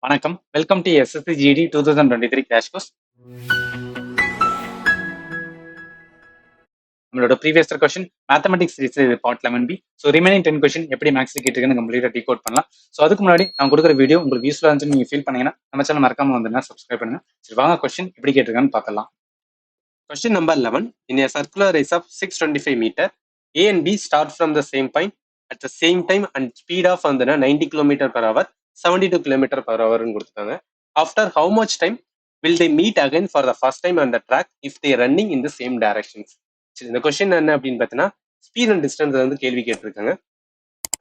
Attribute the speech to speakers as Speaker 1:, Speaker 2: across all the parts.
Speaker 1: வணக்கம். Welcome to SSC GD 2023 crash course. நம்மளோட previous question mathematics series இது part 11B. So remaining 10 question எப்படி maths கேட்டிருக்குன்னு கம்ப்ளீட்டாக decode பண்ணலாம். ஸோ அதுக்கு முன்னாடி நான் கொடுக்குற வீடியோ உங்களுக்கு யூஸ்ஃபுல்லாக இருந்துச்சு நீங்கள் ஃபீல் பண்ணீங்கன்னா நம்ம சேனல் மறக்காம வந்துன்னா சப்ஸ்கிரைப் பண்ணுங்க. சரி வாங்க கொஸ்டின் எப்படி கேட்டிருக்கான்னு பார்க்கலாம்.
Speaker 2: Question number 11. In a circular race of 625 meter, A and B start from the same point at the same time and speed of 90 km per hour, 72 km per hour. After how much time will they meet again for the first time on the track if they are running in the same directions? சரி, இந்த question என்ன அப்படின்னு பார்த்தீங்கன்னா speed and distance வந்து கேள்வி கேட்டிருக்காங்க.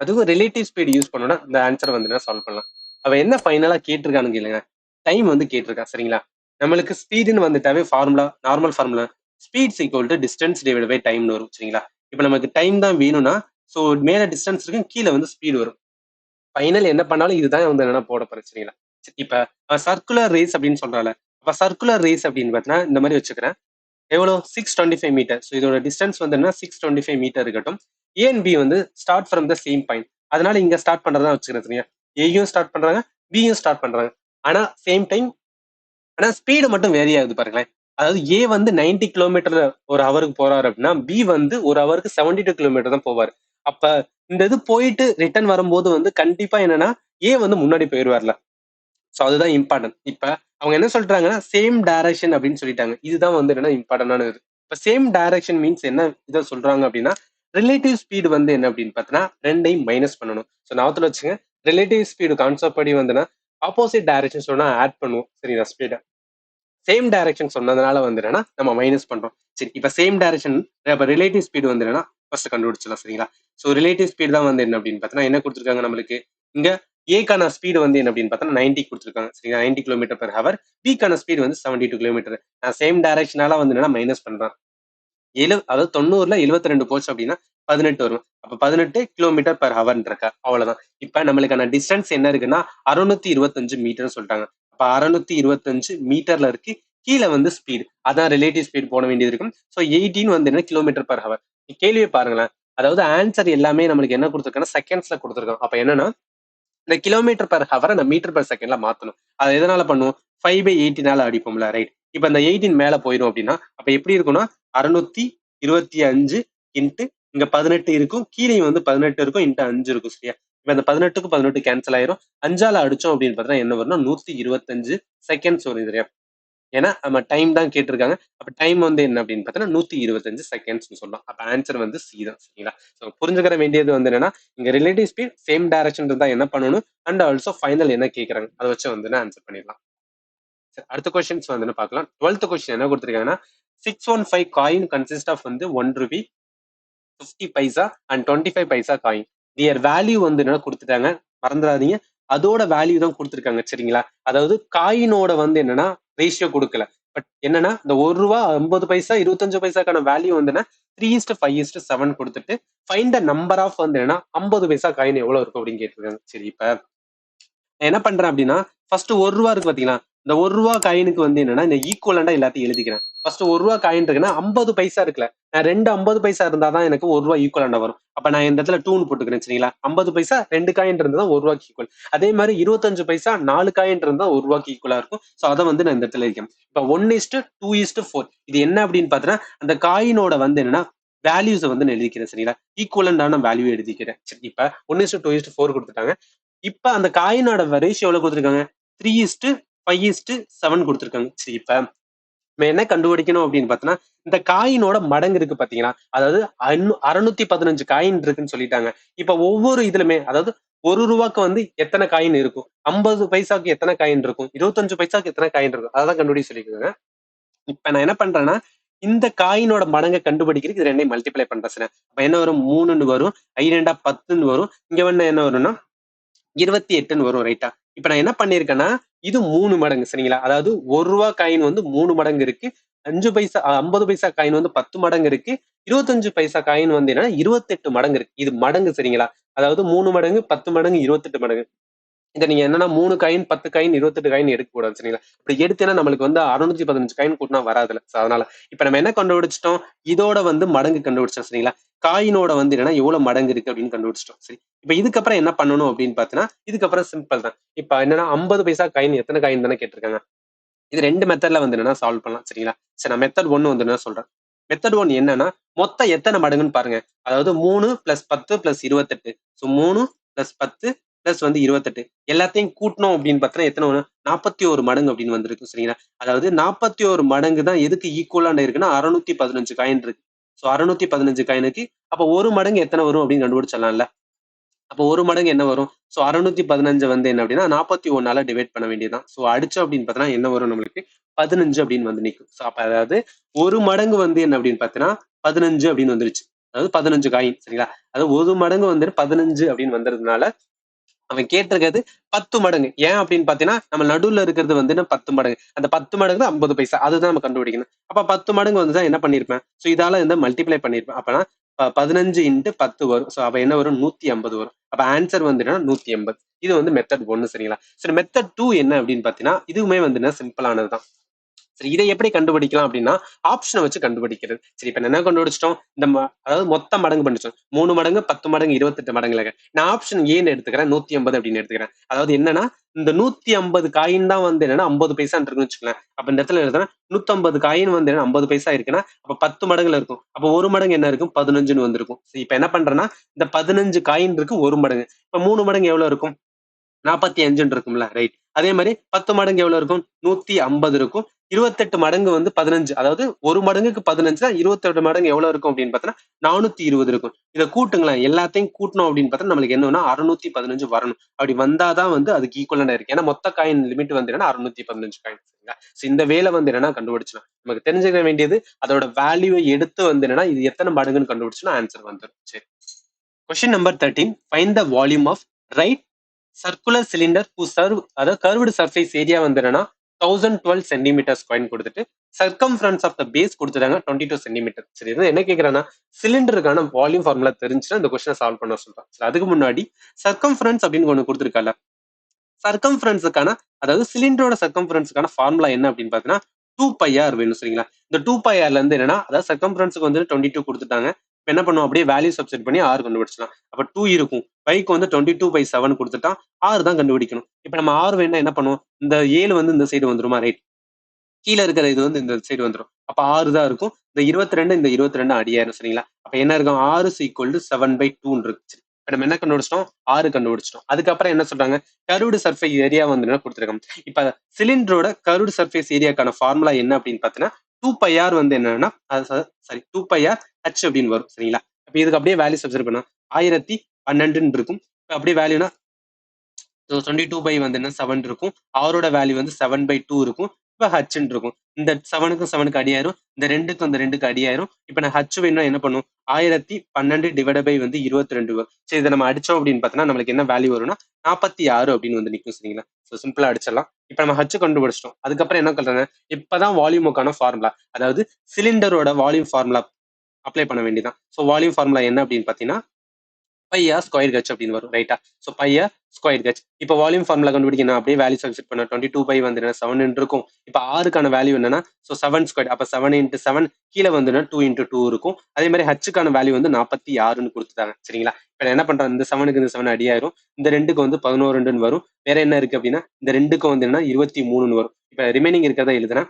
Speaker 2: அதுவும் relative speed use பண்ணோம்னா இந்த ஆன்சர் வந்து சால்வ் பண்ணலாம். அவன் என்ன ஃபைனலா கேட்டிருக்கான்னு கேளுங்க. டைம் வந்து கேட்டிருக்கான். சரிங்களா, நம்மளுக்கு ஸ்பீடுன்னு வந்துட்டாவே formula, normal formula speeds equal to distance divide by டைம்னு வரும். சரிங்களா, இப்போ நமக்கு டைம் தான் வேணும்னா ஸோ மேல டிஸ்டன்ஸ் இருக்கும், கீழே வந்து ஸ்பீடு வரும். ஃபைனல் என்ன பண்ணாலும் இதுதான் வந்து என்ன போட போறேன். சரிங்களா, இப்ப சர்க்குலர் ரேஸ் அப்படின்னு சொல்றால, அப்ப சர்க்குலர் ரேஸ் அப்படின்னு பார்த்தீங்கன்னா இந்த மாதிரி வச்சுக்கிறேன். எவ்வளோ 625 மீட்டர். ஸோ இதோட டிஸ்டன்ஸ் வந்து என்ன 625 மீட்டர் இருக்கட்டும். ஏ அண்ட் பி வந்து start from the same point. அதனால இங்க ஸ்டார்ட் பண்றதா வச்சுக்கிறேன். சரியா, ஏயும் ஸ்டார்ட் பண்றாங்க, பியும் ஸ்டார்ட் பண்றாங்க. ஆனா சேம் டைம், ஆனா ஸ்பீடு மட்டும் வேரி ஆகுது பாருங்களேன். அதாவது ஏ வந்து 90 கிலோமீட்டர் ஒரு ஹவருக்கு போறாரு அப்படின்னா பி வந்து ஒரு ஹவருக்கு 72 கிலோமீட்டர் தான் போவார். அப்ப இந்த இது போயிட்டு ரிட்டர்ன் வரும்போது வந்து கண்டிப்பா என்னன்னா ஏ வந்து முன்னாடி போயிடுவார்ல. ஸோ அதுதான் இம்பார்ட்டன்ட். இப்ப அவங்க என்ன சொல்றாங்கன்னா சேம் டைரக்ஷன் அப்படின்னு சொல்லிட்டாங்க. இதுதான் வந்து என்னன்னா இம்பார்ட்டன்டான இது. இப்ப சேம் டைரக்ஷன் மீன்ஸ் என்ன இதை சொல்றாங்க அப்படின்னா ரிலேட்டிவ் ஸ்பீடு வந்து என்ன அப்படின்னு பார்த்தீங்கன்னா ரெண்டையும் மைனஸ் பண்ணணும். ஸோ நாத்துல வச்சுங்க, ரிலேட்டிவ் ஸ்பீடு கான்செப்ட் படி வந்துன்னா ஆப்போசிட் டைரக்ஷன் சொன்னா ஆட் பண்ணுவோம். சரிங்களா, ஸ்பீடை சேம் டைரக்ஷன் சொன்னதுனால வந்து என்னன்னா நம்ம மைனஸ் பண்றோம். சரி, இப்ப சேம் டைரக்ஷன் இப்ப ரிலேட்டிவ் ஸ்பீடு வந்து என்னன்னா ஃபர்ஸ்ட் கண்டுபிடிச்சலாம். சரிங்களா, ஸோ ரிலேட்டிவ் ஸ்பீடு தான் வந்து என்ன அப்படின்னு பார்த்தீங்கன்னா என்ன கொடுத்துருக்காங்க நம்மளுக்கு இங்க ஏக்கான ஸ்பீடு வந்து என்ன அப்படின்னு பார்த்தா 90 கொடுத்துருக்காங்க. சரிங்களா, 90 கிலோமீட்டர் பெர் ஹவர். பிக்கான ஸ்பீடு வந்து 72 கிலோமீட்டர். நான் சேம் டைரக்ஷனால வந்து என்னன்னா மைனஸ் பண்றேன். அதாவது 90ல 72 போச்சு அப்படின்னா 18 வரும். அப்ப 18 கிலோமீட்டர் பெர் ஹவர் இருக்கா, அவ்வளவுதான். இப்ப நம்மளுக்கான டிஸ்டன்ஸ் என்ன இருக்குன்னா 625 மீட்டர் சொல்லிட்டாங்க. அப்ப 625 மீட்டர்ல இருக்கு. கீழே வந்து ஸ்பீடு, அதான் ரிலேட்டிவ் ஸ்பீடு போட வேண்டியது இருக்கும். ஸோ 18 வந்து என்ன கிலோமீட்டர் பெர் ஹவர். கேள்வியை பாருங்களேன். அதாவது ஆன்சர் எல்லாமே நம்மளுக்கு என்ன கொடுத்துருக்காங்கன்னா செகண்ட்ஸ்ல கொடுத்துருக்கோம். அப்ப என்னன்னா இந்த கிலோமீட்டர் பெர் ஹவரை நான் மீட்டர் பெர் செகண்ட்ல மாத்தணும். அதை எதனால பண்ணுவோம் 5/18 அடிப்போம்ல, ரைட். இப்ப இந்த 18 மேல போயிடும் அப்படின்னா அப்ப எப்படி இருக்கும்னா 625 இன்ட்டு இங்க 18 இருக்கும், கீழே வந்து 18 இருக்கும், இன்ட்டு 5 இருக்கும். சரியா, இப்ப இந்த 18க்கு 18 கேன்சல் ஆயிரும். 5ஆல அடிச்சோம் அப்படின்னு பார்த்தா என்ன வரும்னா 125 செகண்ட்ஸ் வரும். சரியா, ஏன்னா நம்ம டைம் தான் கேட்டிருக்காங்க. அப்ப டைம் வந்து என்ன அப்படின்னு பார்த்தீங்கன்னா 125 செகண்ட்ஸ் சொல்லலாம். அப்ப ஆன்சர் வந்து சி தான். சரிங்களா, ஸோ புரிஞ்சுக்கிற வேண்டியது வந்து என்னன்னா இங்க ரிலேட்டிவ் ஸ்பீட் சேம் டைரக்ஷன் இருந்தா என்ன பண்ணணும் அண்ட் ஆல்சோ ஃபைனல் என்ன கேட்கறாங்க அதை வச்சு வந்து ஆன்சர் பண்ணிடலாம். அடுத்த கொஸ்டின்ஸ் வந்து பார்க்கலாம். 12th கொஸ்டின் என்ன கொடுத்துருக்காங்கன்னா 615 காயின் கன்சிஸ்ட் ஆஃப் வந்து 1 Ruby, 50 paisa and 25 paisa coin. Their value வந்து என்ன கொடுத்துட்டாங்க மறந்துடாதீங்க, அதோட வேல்யூ தான் கொடுத்துருக்காங்க. சரிங்களா, அதாவது காயினோட வந்து என்னன்னா ரேஷியோ கொடுக்கல. பட் என்னன்னா இந்த 1 ரூபா 50 பைசா 25 பைசாக்கான வேல்யூ வந்து 3:5:7 கொடுத்துட்டு ஃபைண்ட் த நம்பர் ஆஃப் வந்து என்னன்னா 50 பைசா காயின் எவ்வளவு இருக்கும் அப்படின்னு கேட்டிருக்காங்க. சரி, இப்ப என்ன பண்றேன் அப்படின்னா ஃபர்ஸ்ட் 1 ரூபா இருக்கு பாத்தீங்களா, இந்த 1 ரூபா காயினுக்கு வந்து என்னன்னா இந்த ஈக்குவலண்டா எல்லாத்தையும் எழுதிக்கிறேன். ஃபர்ஸ்ட் 1 ரூபா காயின் இருக்குன்னா 50 பைசா இருக்குல்ல, நான் 2 50 பைசா இருந்தாதான் எனக்கு 1 ரூபா ஈக்குவலண்டா வரும். அப்ப நான் இந்த இடத்துல 2 போட்டுக்கிறேன். சரிங்களா, 50 பைசா 2 காயின் இருந்தா 1 ரூபாய்க்கு ஈக்குவல். அதே மாதிரி 25 பைசா 4 காயின் இருந்தா 1 ரூபாய்க்கு ஈக்குவலா இருக்கும். ஸோ அதை வந்து நான் இந்த இடத்துல இருக்கேன். இப்ப 1:2:4 இது என்ன அப்படின்னு பாத்தீங்கன்னா அந்த காயினோட வந்து என்னன்னா வேல்யூஸை வந்து நான் எழுதிக்கிறேன். சரிங்களா, ஈக்குவலண்டான வேல்யூ எழுதிக்கிறேன். சரி, இப்ப 1:2:4 கொடுத்துட்டாங்க. இப்ப அந்த காயினோட ரேஷியோ எவ்வளவு கொடுத்துருக்காங்க 3:5:7 கொடுத்துருக்காங்க. சரி, இப்ப நம்ம என்ன கண்டுபிடிக்கணும் அப்படின்னு பார்த்தோம்னா இந்த காயினோட மடங்கு இருக்கு பாத்தீங்கன்னா, அதாவது 615 காயின் இருக்குன்னு சொல்லிட்டாங்க. இப்ப ஒவ்வொரு இதுலுமே அதாவது 1 ரூபாய்க்கு வந்து எத்தனை காயின் இருக்கும், 50 பைசாக்கு எத்தனை காயின் இருக்கும், 25 பைசாக்கு எத்தனை காயின் இருக்கும், அதான் கண்டுபிடிச்சு சொல்லிருக்காங்க. இப்ப நான் என்ன பண்றேன்னா இந்த காயினோட மடங்கை கண்டுபிடிக்கிறதுக்கு இது ரெண்டையும் மல்டிப்ளை பண்றேன். அப்ப என்ன வரும் 3ன்னு வரும், 2 10ன்னு வரும், இங்க வந்து என்ன வரும்னா 28ன்னு வரும். ரைட்டா, இப்ப நான் என்ன பண்ணிருக்கேன்னா இது 3 மடங்கு. சரிங்களா, அதாவது 1 ரூபா காயின் வந்து 3 மடங்கு இருக்கு, 5 பைசா 50 பைசா காயின் வந்து 10 மடங்கு இருக்கு, 25 பைசா காயின் வந்து என்னன்னா 28 மடங்கு இருக்கு. இது மடங்கு. சரிங்களா, அதாவது 3 மடங்கு 10 மடங்கு 28 மடங்கு. இதை நீங்க என்னன்னா 3 காயின் 10 காயின் 28 காயின் எடுக்க கூடாது சரிங்களா. இப்படி எடுத்தேன்னா நம்மளுக்கு வந்து 615 காயின் கூட்டினா வராதுல. அதனால இப்ப நம்ம என்ன கண்டுபிடிச்சிட்டோம், இதோட வந்து மடங்கு கண்டுபிடிச்சோம் சரிங்களா. காயினோட வந்து என்னன்னா எவ்வளவு மடங்கு இருக்கு அப்படின்னு கண்டுபிடிச்சிட்டோம். சரி, இப்ப இதுக்கப்புறம் என்ன பண்ணணும் அப்படின்னு பாத்தீங்கன்னா, இதுக்கப்புறம் சிம்பிள் தான். இப்ப என்னன்னா 50 பைசா காயின் எத்தனை காயின் தானே கேட்டிருக்காங்க. இது 2 மெத்தட்ல வந்து என்னன்னா சால்வ் பண்ணலாம் சரிங்களா. சரி, நான் மெத்தட் 1 வந்து என்ன சொல்றேன். மெத்தட் 1 என்னன்னா மொத்தம் எத்தனை மடங்குன்னு பாருங்க. அதாவது 3 + 10 + 28. ஸோ 3 + 10 + வந்து 28 எல்லாத்தையும் கூட்டணும் அப்படின்னு பார்த்தா எத்தனை வரும், 41 மடங்கு அப்படின்னு வந்திருக்கு சரிங்களா. அதாவது 41 மடங்கு தான் எதுக்கு ஈக்குவலான இருக்குன்னா 615 காயின் இருக்கு. ஸோ 615 காயினுக்கு அப்ப ஒரு மடங்கு எத்தனை வரும் அப்படின்னு கண்டுபிடிச்சிடலாம்ல. அப்போ ஒரு மடங்கு என்ன வரும், ஸோ 615 வந்து என்ன அப்படின்னா 41ஆல டிவைட் பண்ண வேண்டியதுதான். ஸோ அடிச்சோம் அப்படின்னு பார்த்தோன்னா என்ன வரும் நம்மளுக்கு 15 அப்படின்னு வந்து நிற்கும். ஸோ அப்ப அதாவது ஒரு மடங்கு வந்து என்ன அப்படின்னு பார்த்தீங்கன்னா 15 அப்படின்னு வந்துருச்சு. அதாவது 15 காயின் சரிங்களா. அதாவது ஒரு மடங்கு வந்து 15 அப்படின்னு வந்ததுனால அவன் கேட்டிருக்கிறது 10 மடங்கு. ஏன் அப்படின்னு பாத்தீங்கன்னா நம்ம நடுவுல இருக்கிறது வந்து 10 மடங்கு. அந்த 10 மடங்கு தான் 50 பைசா. அதுதான் நம்ம கண்டுபிடிக்கணும். அப்ப 10 மடங்கு வந்துதான் என்ன பண்ணிருப்பேன், சோ இதால வந்து மல்டிப்ளை பண்ணிருப்பேன். அப்பனா 15 × 10 வரும். சோ அப்ப என்ன வரும் 150 வரும். அப்ப ஆன்சர் வந்து என்னன்னா 180. இது வந்து மெத்தட் 1 சரிங்களா. சரி, மெத்தட் 2 என்ன அப்படின்னு பாத்தீங்கன்னா இதுவுமே வந்து சிம்பிளானதுதான். சரி, இதை எப்படி கண்டுபிடிக்கலாம் அப்படின்னா ஆப்ஷனை வச்சு கண்டுபிடிக்கிறது. சரி, இப்ப என்ன கண்டுபிடிச்சிட்டோம், அதாவது மொத்த மடங்கு பண்ணிச்சோம் 3 மடங்கு 10 மடங்கு 28 மடங்குல. நான் ஆப்ஷன் ஏன்னு எடுத்துக்கிறேன் 180 அப்படின்னு எடுத்துக்கிறேன். அதாவது என்னன்னா இந்த 150 காயின் தான் வந்து என்னன்னா 50 பைசா இருக்குன்னு வச்சுக்கலாம். அப்ப இந்த இடத்துல எழுதுனா 150 காயின் வந்து 50 பைசா இருக்குன்னா அப்ப 10 மடங்குல இருக்கும். அப்ப ஒரு மடங்கு என்ன இருக்கும் 15ன்னு வந்திருக்கும். இப்ப என்ன பண்றேன்னா இந்த 15 காயின் இருக்கு ஒரு மடங்கு. இப்ப 3 மடங்கு எவ்வளவு இருக்கும் 45 இருக்கும்ல, ரைட். அதே மாதிரி 10 மடங்கு எவ்வளவு இருக்கும் 150 இருக்கும். 28 மடங்கு வந்து 15, அதாவது ஒரு மடங்குக்கு 15 தான் 28 மடங்கு எவ்வளவு இருக்கும் அப்படின்னு பார்த்தோன்னா 420 இருக்கும். இதை கூட்டுங்களேன், எல்லாத்தையும் கூட்டணும் அப்படின்னு பார்த்தா நம்மளுக்கு என்னன்னா 615 வரணும். அப்படி வந்தாதான் வந்து அதுக்கு ஈக்குவலண்டா இருக்கு. ஏன்னா மொத்த காயின் லிமிட் வந்து என்னன்னா 615 காயின் சரிங்களா. இந்த வேலை வந்து என்னன்னா கண்டுபிடிச்சலாம். நமக்கு தெரிஞ்சுக்க வேண்டியது அதோட வேல்யூவை எடுத்து வந்து என்னன்னா இது எத்தனை மடங்குன்னு கண்டுபிடிச்சுன்னா ஆன்சர் வந்துடும். சரி, question number 13. Find the volume of right circular cylinder who serve அதாவது கர்வ்டு சர்ஃபேஸ் ஏரியா வந்து என்னன்னா 1012 சென்டிமீட்டர் ஸ்கொயர் கொடுத்துட்டு சர்க்கம்ஃபரன்ஸ் ஆஃப் த பேஸ் கொடுத்துட்டாங்க 22 சென்டிமீட்டர். சரி, இது என்ன கேட்கறாங்கன்னா சிலிண்டருக்கான வால்யூம் ஃபார்முலா தெரிஞ்சுன்னா இந்த கொஸ்டினை சால்வ் பண்ண சொல்றான். சரி, அதுக்கு முன்னாடி சர்க்கம்ஃபரன்ஸ் அப்படின்னு ஒண்ணு கொடுத்துருக்கல, சர்க்கம்ஃபரன்ஸுக்கான அதாவது சிலிண்டரோட சர்க்கம்ஃபரன்ஸுக்கான ஃபார்முலா என்ன அப்படின்னு பாத்தீங்கன்னா 2πr வேணும் சரிங்களா. இந்த 2πrல இருந்து என்னன்னா அதாவது சர்க்கம்ஃபரன்ஸுக்கு வந்து 22 கொடுத்துட்டாங்க. இப்ப என்ன பண்ணுவோம், அப்படியே வேல்யூ சப்ஸ்டிட் பண்ணி ஆர் கண்டுபிடிச்சலாம். அப்ப 2 இருக்கும், பைக்கு வந்து 22/7 கொடுத்துட்டான், ஆறு தான் கண்டுபிடிக்கணும். இப்ப நம்ம ஆறு வேணா என்ன பண்ணுவோம், இந்த 7 வந்து இந்த சைடு வந்துருமா, ரைட். கீழே இருக்கிற இது வந்து இந்த சைடு வந்துடும். அப்ப 6 தான் இருக்கும். இந்த 22 இந்த 22 அடியாயிரும் சரிங்களா. அப்ப என்ன இருக்கும் 6 = 7/2 இருக்கு. இப்ப நம்ம என்ன கண்டுபிடிச்சிட்டோம் 6 கண்டுபிடிச்சிட்டோம். அதுக்கப்புறம் என்ன சொல்றாங்க, கர்வ்டு சர்ஃபேஸ் ஏரியா வந்து என்ன கொடுத்துருக்காங்க. இப்ப சிலிண்டரோட கர்வ்டு சர்ஃபேஸ் ஏரியாக்கான ஃபார்முலா என்ன அப்படின்னு பாத்தீங்கன்னா 2πr வந்து என்னன்னா சாரி 2πr h அப்படின்னு வரும் சரிங்களா. அப்ப இதுக்கு அப்படியே வேல்யூ சப்ஸ்டிட் பண்ணா 1012 இருக்கும். அப்படியே வேல்யூனா 22 வந்து என்ன 7 இருக்கும். ஆரோட வேல்யூ வந்து 7/2 இருக்கும். இப்ப ஹச்ன்னு இருக்கும். இந்த 7க்கும் 7க்கு அடியாயிரும், இந்த 2க்கும் இந்த 2க்கு அடியாயிரும். இப்ப நான் ஹச் வேணும்னா என்ன பண்ணும் 1012 வந்து 22 வரும். சரி, இதை நம்ம அடிச்சோம் அப்படின்னு பார்த்தோம்னா நம்மளுக்கு என்ன வேல்யூ வரும்னா 46 அப்படின்னு வந்து நிற்கும் சரிங்களா. ஸோ சிம்பிளா அடிச்சிடலாம். இப்ப நம்ம ஹச் கண்டுபிடிச்சிட்டோம். அதுக்கப்புறம் என்ன சொல்றாங்க, இப்பதான் வால்யூமுக்கான ஃபார்முலா, அதாவது சிலிண்டரோட வால்யூம் ஃபார்முலா அப்ளை பண்ண வேண்டியதான். ஸோ வால்யூம் ஃபார்முலா என்ன அப்படின்னு பாத்தீங்கன்னா பையா ஸ்கொயர் கச் அப்படின்னு வரும், ரைட்டா. ஸோ பையா ஸ்கொயர் கச். இப்போ வால்யூம் ஃபார்முலா கண்டுபிடிக்கணும், அப்படியே வேல்யூ சப்ஸ்டிட் பண்ண 22π வந்து 7 இருக்கும். இப்போ ஆறுக்கான வேல்யூ என்னன்னா 7 ஸ்கொயர். அப்ப 7 × 7 கீழே வந்து 2 × 2 இருக்கும். அதே மாதிரி ஹச்சுக்கான வேல்யூ வந்து 46ன்னு கொடுத்துட்டாங்க சரிங்களா. இப்போ என்ன பண்றேன், இந்த 7க்கு இந்த 7 அடியாயிரும், இந்த 2க்கு வந்து 11 வரும். வேற என்ன இருக்கு அப்படின்னா இந்த 2க்கு வந்து என்ன 23 வரும். இப்போ ரிமைனிங் இருக்கிறத எழுதுறேன்.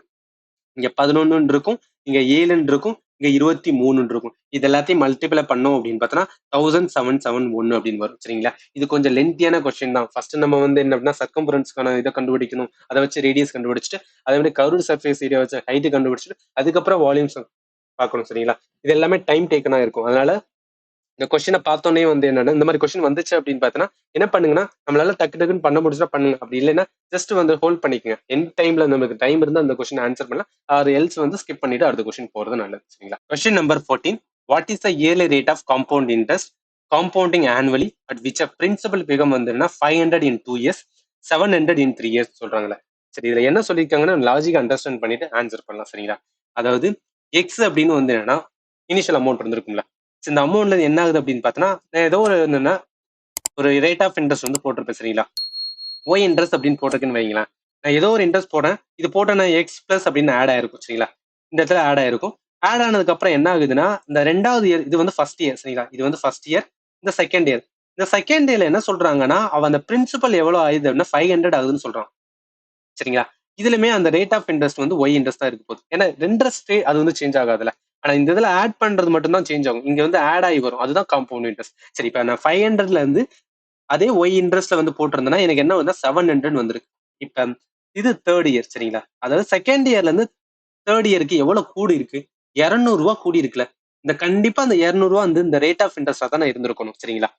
Speaker 2: இங்க 11 இருக்கும், இங்க 7 இருக்கும், இங்க 23 இருக்கும். இது எல்லாத்தையும் மல்டிப்ளை பண்ணோம் அப்படின்னு பார்த்தோம்னா 1771 அப்படின்னு வரும் சரிங்களா. இது கொஞ்சம் லென்த்தியான கொஸ்டின் தான். ஃபர்ஸ்ட் நம்ம வந்து என்ன அப்படின்னா சர்க்கம்ஃபரன்ஸ்க்கான இதை கண்டுபிடிக்கணும், அதை வச்சு ரேடியஸ் கண்டுபிடிச்சிட்டு அதே மாதிரி கர்வ்டு சர்ஃபேஸ் ஏரியா வச்சு ஹைட் கண்டுபிடிச்சிட்டு அதுக்கப்புறம் வால்யூம்ஸ் பார்க்கணும் சரிங்களா. இது எல்லாமே டைம் டேக்கனா இருக்கும். அதனால இந்த கொஸ்டினை பார்த்தோன்னே வந்து என்னன்னா இந்த மாதிரி கொஸ்டின் வந்துச்சு அப்படின்னு பார்த்தோன்னா என்ன பண்ணுங்கன்னா நம்மளால டக்கு டக்குன்னு பண்ண முடிச்சா பண்ணுங்க, அப்படி இல்லைன்னா ஜஸ்ட் வந்து ஹோல்ட் பண்ணிக்கோங்க. எந்த டைம்ல நமக்கு டைம் இருந்தா அந்த கொஸ்டின் ஆன்சர் பண்ணலாம், ஆர் எல்ஸ் வந்து ஸ்கிப் பண்ணிட்டு அடுத்த கொஸ்டின் போறது நல்லது சரிங்களா. Question number 14. What is the yearly rate of compound interest compounding annually at which a principal become வந்துன்னா 500 in 2 years 700 in 3 years சொல்றாங்களே. சரி, இதுல என்ன சொல்லியிருக்காங்கன்னா லாஜிக் அண்டர்ஸ்டாண்ட் பண்ணிட்டு ஆன்சர் பண்ணலாம் சரிங்களா. அதாவது எக்ஸ் அப்படின்னு வந்து என்னன்னா இனிஷியல் அமௌண்ட் இருந்திருக்கும்ல. இந்த அமௌண்ட்ல என்ன ஆகுது அப்படின்னு பார்த்தோன்னா ஏதோ ஒரு என்னன்னா ஒரு ரேட் ஆஃப் இன்ட்ரெஸ்ட் வந்து போட்டிருப்பேன் சரிங்களா. ஒய் இன்ட்ரெஸ்ட் அப்படின்னு போட்டிருக்குன்னு வைங்களேன். நான் ஏதோ ஒரு இன்ட்ரெஸ்ட் போடுறேன், இது போட்டேன்னா எக்ஸ் பிளஸ் அப்படின்னு ஆட் ஆயிருக்கும் சரிங்களா. இந்த இடத்துல ஆட் ஆயிருக்கும். ஆட் ஆனதுக்கு அப்புறம் என்ன ஆகுதுன்னா, இந்த 2வது இயர் இது வந்து ஃபர்ஸ்ட் இயர் சரிங்களா. இது வந்து ஃபர்ஸ்ட் இயர், இந்த செகண்ட் இயர். இந்த செகண்ட் இயர்ல என்ன சொல்றாங்கன்னா, அவன் அந்த பிரின்சிபல் எவ்வளவு ஆகுது அப்படின்னா 500 ஆகுதுன்னு சொல்றான் சரிங்களா. இதுலயுமே அந்த ரேட் ஆஃப் இன்ட்ரெஸ்ட் வந்து ஒய் இன்ட்ரெஸ்ட் தான் இருக்க போகுது. ஏன்னா இன்ட்ரெஸ்ட் அது வந்து சேஞ்ச் ஆகாதுல்ல. ஆனா இந்த இதுல ஆட் பண்றது மட்டும் தான் சேஞ்ச் ஆகும். இங்க வந்து ஆட் ஆகி வரும். அதுதான் காம்பவுண்ட் இன்ட்ரெஸ்ட். சரி, இப்ப நான் 500ல இருந்து அதே ஒய் இன்ட்ரெஸ்ட்ல வந்து போட்டிருந்தேன்னா எனக்கு என்ன வந்து 700 வந்திருக்கு. இப்ப இது தேர்ட் இயர் சரிங்களா. அதாவது செகண்ட் இயர்ல இருந்து தேர்ட் இயருக்கு எவ்வளவு கூடி இருக்கு? 200 ரூபாய் கூடி இருக்குல்ல. இந்த கண்டிப்பா அந்த 200 ரூபாய் வந்து இந்த ரேட் ஆஃப் இன்ட்ரெஸ்டா தானே இருந்திருக்கணும் சரிங்களா.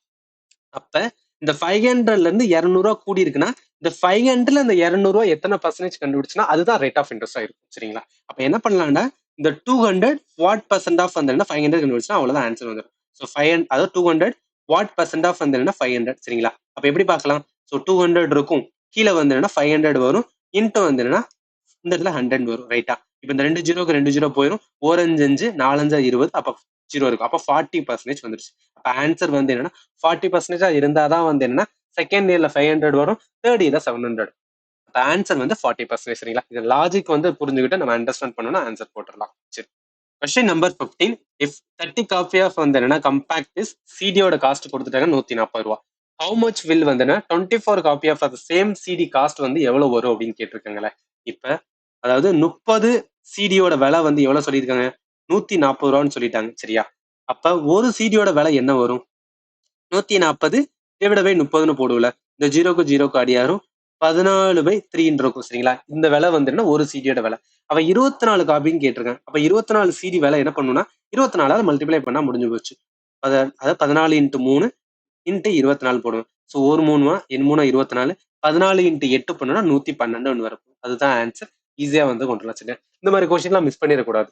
Speaker 2: அப்ப இந்த 500ல இருந்து 200 ரூபாய் கூடி இருக்குன்னா, இந்த 500ல இந்த 200 ரூபாய் எத்தனை பர்சன்டேஜ் கண்டுபிடிச்சுன்னா அதுதான் ரேட் ஆஃப் இன்ட்ரெஸ்டா இருக்கும் சரிங்களா. அப்ப என்ன பண்ணலாம்னா, இந்த 200 வாட் பர்சன்ட் ஆஃப் வந்து 500 கண்டுபிடிச்சா அவ்வளவுதான் ஆன்சர் வந்துடும். ஸோ 500 அதாவது 200 வாட் பர்சன்ட் ஆஃப் வந்து 500 சரிங்களா. அப்ப எப்படி பார்க்கலாம்? ஸோ 200 இருக்கும், கீழே வந்து 500 வரும், இன்ட்டு வந்து இந்த இடத்துல 100 வரும் ரைட்டா. இப்ப இந்த 2 ஜீரோக்கு 2 ஜீரோ போயிடும், 4 5 5 4 5 20, அப்ப ஜீரோ இருக்கும். அப்ப 40% வந்துருச்சு. அப்ப ஆன்சர் வந்து 40% இருந்தாதான் வந்து செகண்ட் இயர்ல 500 வரும், தேர்ட் இயர்ல 700. அப்ப ஆன்சர் வந்து 40% சரிங்களா. இது லாஜிக் வந்து புரிஞ்சுக்கிட்டு நம்ம அண்டர்ஸ்டாண்ட் பண்ணோம்னா ஆன்சர் போட்டுடலாம். சரி, question number 15. If 30 copy of வந்து கம்பேக்ட் இஸ் சிடியோட காஸ்ட் கொடுத்துட்டாங்க 140 ரூபா. ஹவு மச் வில் வந்து 24 காப்பி ஆஃப் அந்த சேம் சிடி காஸ்ட் வந்து எவ்வளவு வரும் அப்படின்னு கேட்டிருக்காங்களே. இப்ப அதாவது 30 சிடியோட விலை வந்து எவ்வளவு சொல்லியிருக்காங்க? 140 ரூபான்னு சொல்லிட்டாங்க சரியா. அப்ப ஒரு சிடியோட விலை என்ன வரும்? 140 டிவைட் பை 30ன்னு போடுவோம்ல. இந்த ஜீரோக்கு ஜீரோக்கு அடியாரும் 14/3 இருக்கும் சரிங்களா. இந்த விலை வந்து ஒரு சிடியோட விலை. அவன் 24 காப்பின்னு கேட்டிருக்கான். அப்ப 24 சிடி விலை என்ன பண்ணுன்னா 24ஆல மல்டிப்ளை பண்ணா முடிஞ்சு போச்சு. அதாவது 14 இன்ட்டு 3 இன்ட்டு 24 போடுவேன். ஸோ ஒரு 3 என் 3 24, 14 இன்ட்டு 8 பண்ணுனா 112 வரும். அதுதான் ஆன்சர். ஈஸியா வந்து கொண்டு வரலாம் சரியா. இந்த மாதிரி கொஸ்டின்லாம் மிஸ் பண்ணிடக்கூடாது.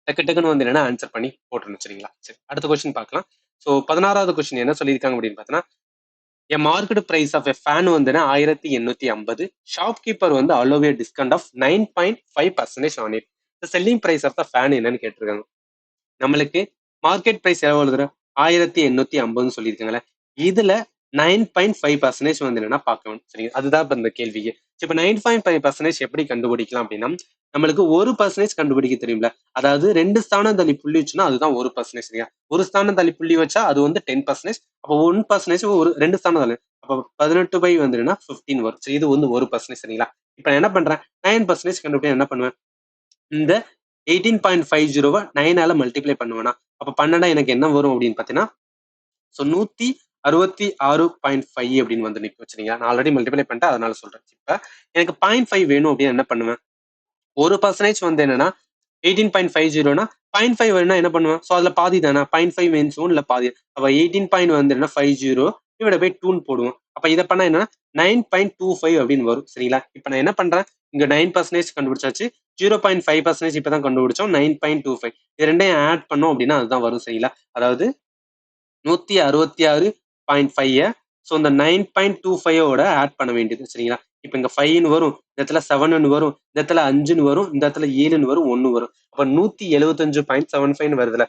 Speaker 2: டக்கு டக்குன்னு வந்து ஆன்சர் பண்ணி போட்டுருணும் சரிங்களா. சரி, அடுத்த கொஸ்டின் பார்க்கலாம். ஸோ 16வது கொஸ்டின் என்ன சொல்லியிருக்காங்க அப்படின்னு பார்த்தீங்கன்னா, a market price of a fan வந்து 1850. ஷாப்கீப்பர் வந்து allow a discount of 9.5% on it. The selling price of the fan என்னன்னு கேட்டிருக்காங்க. நம்மளுக்கு மார்க்கெட் பிரைஸ் எவ்வளவு எழுதுற 1850 சொல்லியிருக்காங்களே. இதுல 9.5% வந்து பார்க்கணும் சரிங்க. அதுதான் இப்ப இந்த கேள்விக்கு. இப்ப 9.5% எப்படி கண்டுபிடிக்கலாம் அப்படின்னா, நம்மளுக்கு 1% கண்டுபிடிக்க தெரியும்ல. அதாவது 2 ஸ்தானம் தள்ளி புள்ளி வச்சுன்னா அதுதான் 1% சரியா. ஒரு ஸ்தானம் தள்ளி புள்ளி வச்சா அது வந்து 10%. அப்போ 1% ஒரு 2 ஸ்தானம் தள்ளி அப்போ 18 வந்து 15 வரும். சரி, இது வந்து 1% சரிங்களா. இப்ப நான் என்ன பண்றேன்? 9% கண்டுபிடிக்க என்ன பண்ணுவேன்? இந்த 18.50 9ஆல மல்டிப்ளை பண்ணுவேனா, அப்ப பண்ணனா எனக்கு என்ன வரும் அப்படின்னு பாத்தீங்கன்னா, ஸோ 166.5 அப்படின்னு வந்து நிற்கும் சரிங்களா. நான் ஆல்ரெடி மல்டிப்ளை பண்ணிட்டேன், அதனால சொல்றேன். இப்ப எனக்கு 0.5 வேணும் அப்படின்னு என்ன பண்ணுவேன்? 1% வந்து என்னன்னா 18.50னா 0.5 வேணும்னா என்ன பண்ணுவேன்? ஸோ அதுல பாதி தானே, 0.5 மீன்ஸ் இல்ல பாதி. அப்ப 18 வந்து 50 டிவைட் பை 2ன்னு போடுவோம். அப்ப இதை பண்ணா என்னன்னா 9.25 அப்படின்னு வரும் சரிங்களா. இப்ப நான் என்ன பண்றேன்? இங்க 9% கண்டுபிடிச்சாச்சு, 0.5% இப்பதான் கண்டுபிடிச்சோம், 9.25. இது ரெண்டையும் ஆட் பண்ணோம் அப்படின்னா அதுதான் வரும் சரிங்களா. அதாவது 166.5 ஸோ இந்த 9.25ஓட ஆட் பண்ண வேண்டியது சரிங்களா. இப்ப இங்க 5ன்னு வரும், இந்த இடத்துல 7ன்னு வரும், இந்த இடத்துல 5ன்னு வரும், இந்த இடத்துல 7ன்னு வரும், 1 வரும். அப்ப 175.75 வருதுல.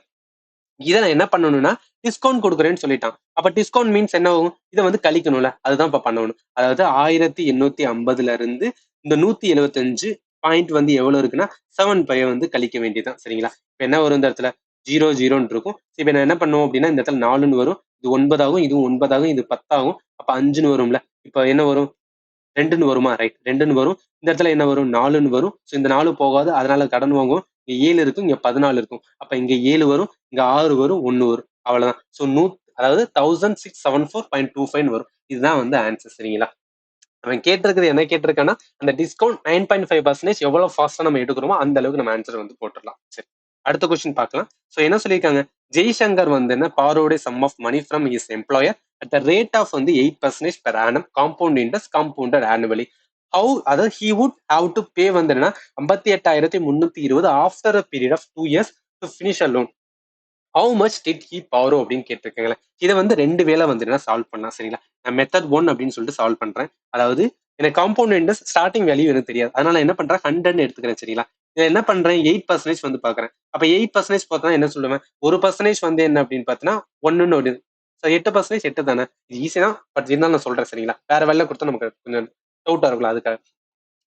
Speaker 2: இதை நான் என்ன பண்ணணும்னா டிஸ்கவுண்ட் கொடுக்குறேன்னு சொல்லிட்டான். அப்ப டிஸ்கவுண்ட் மீன்ஸ் என்ன ஆகும்? இதை வந்து கழிக்கணும்ல, அதுதான் இப்ப பண்ணணும். அதாவது 1850ல இருந்து இந்த 175 பாயிண்ட் வந்து எவ்வளவு இருக்குன்னா 7 வந்து கழிக்க வேண்டியதுதான் சரிங்களா. இப்ப என்ன வரும்? இந்த இடத்துல 0 0ன்னு இருக்கும். இப்ப நான் என்ன பண்ணுவோம் அப்படின்னா இந்த இடத்துல 4ன்னு வரும், இது 9 ஆகும், இதுவும் 9 ஆகும், இது 10 ஆகும். அப்ப 5ன்னு வரும்ல. இப்ப என்ன வரும்? 2ன்னு வருமா? ரைட், 2ன்னு வரும். இந்த இடத்துல என்ன வரும்? 4ன்னு வரும். ஸோ இந்த 4 போகாது, அதனால கடன் வாங்குவோம். இங்க 7 இருக்கும், இங்க 14 இருக்கும். அப்ப இங்க 7 வரும், இங்க 6 வரும், 1 வரும். அவ்வளவுதான். ஸோ அதாவது 1674.25 வரும். இதுதான் வந்து ஆன்சர் சரிங்களா. அவன் கேட்டிருக்கிறது என்ன கேட்டிருக்கான்னா, அந்த டிஸ்கவுண்ட் 9.5% எவ்வளவு ஃபாஸ்டா நம்ம எடுக்கிறோமோ அந்த அளவுக்கு நம்ம ஆன்சர் வந்து போட்டுடலாம். சரி, அடுத்த கொஸ்டின் பார்க்கலாம். ஸோ என்ன சொல்லியிருக்காங்க? ஜெய்சங்கர் வந்து என்ன borrowed sum of money from his employer at the rate of வந்து 8% per annum compound interest compounded annually. அதாவது he would have to pay வந்து என்ன 58,320 after a period of 2 years to finish a loan. How much did he borrow அப்படின்னு கேட்டிருக்காங்களே. இதை வந்து 2 வேலை வந்து சால்வ் பண்ணலாம் சரிங்களா. நான் மெத்தட் 1 அப்படின்னு சொல்லிட்டு சால்வ் பண்றேன். அதாவது எனக்கு காம்பவுண்ட் இன்ட்ரெஸ்ட் ஸ்டார்டிங் வேல்யூ எனக்கு தெரியாது, அதனால என்ன பண்றேன்? 100 எடுத்துக்கிறேன் சரிங்களா. இதை என்ன பண்றேன்? 8% வந்து பாக்குறேன். அப்ப 8% பார்த்தா என்ன சொல்லுவேன்? 1% வந்து என்ன அப்படின்னு பார்த்தீங்கன்னா 1ன்னு ஸோ 8% 8 தானே, இது ஈஸி தான். பட் இருந்தாலும் நான் சொல்றேன் சரிங்களா. வேற வேலையில கொடுத்தா நமக்கு கொஞ்சம் டவுட்டா இருக்கும்ல, அதுக்காக.